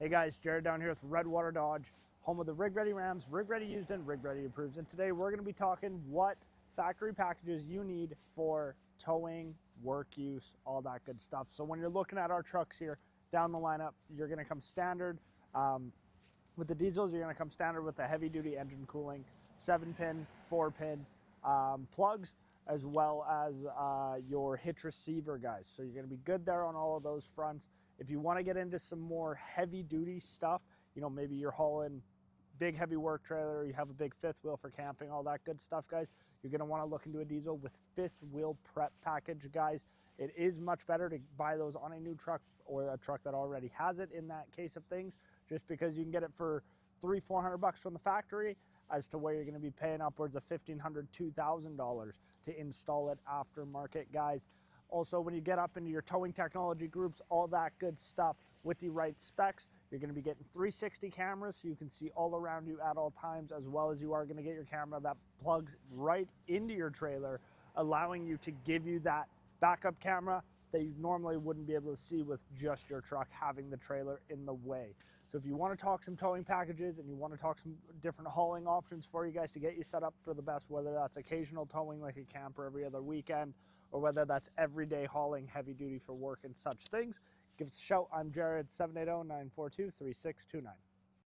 Hey guys, Jared down here with Redwater Dodge, home of the Rig Ready Rams, Rig Ready Used and Rig Ready Approves. And today we're going to be talking what factory packages you need for towing, work use, all that good stuff. So when you're looking at our trucks here down the lineup, you're going to come standard. With the diesels, you're going to come standard with the heavy duty engine cooling, 7-pin, 4-pin plugs, as well as your hitch receiver, guys. So you're going to be good there on all of those fronts. If you want to get into some more heavy duty stuff, you know, maybe you're hauling big heavy work trailer, you have a big fifth wheel for camping, all that good stuff, guys, you're going to want to look into a diesel with fifth wheel prep package, guys. It is much better to buy those on a new truck or a truck that already has it in that case of things, just because you can get it for $300-400 from the factory, as to where you're going to be paying upwards of $1,500-2,000 to install it aftermarket, guys. Also, when you get up into your towing technology groups, all that good stuff with the right specs, you're going to be getting 360 cameras so you can see all around you at all times, as well as you are going to get your camera that plugs right into your trailer, allowing you to give you that backup camera that you normally wouldn't be able to see with just your truck having the trailer in the way. So if you want to talk some towing packages and you want to talk some different hauling options for you guys to get you set up for the best, whether that's occasional towing like a camper every other weekend, or whether that's everyday hauling heavy duty for work and such things, give us a shout. I'm Jared, 780-942-3629.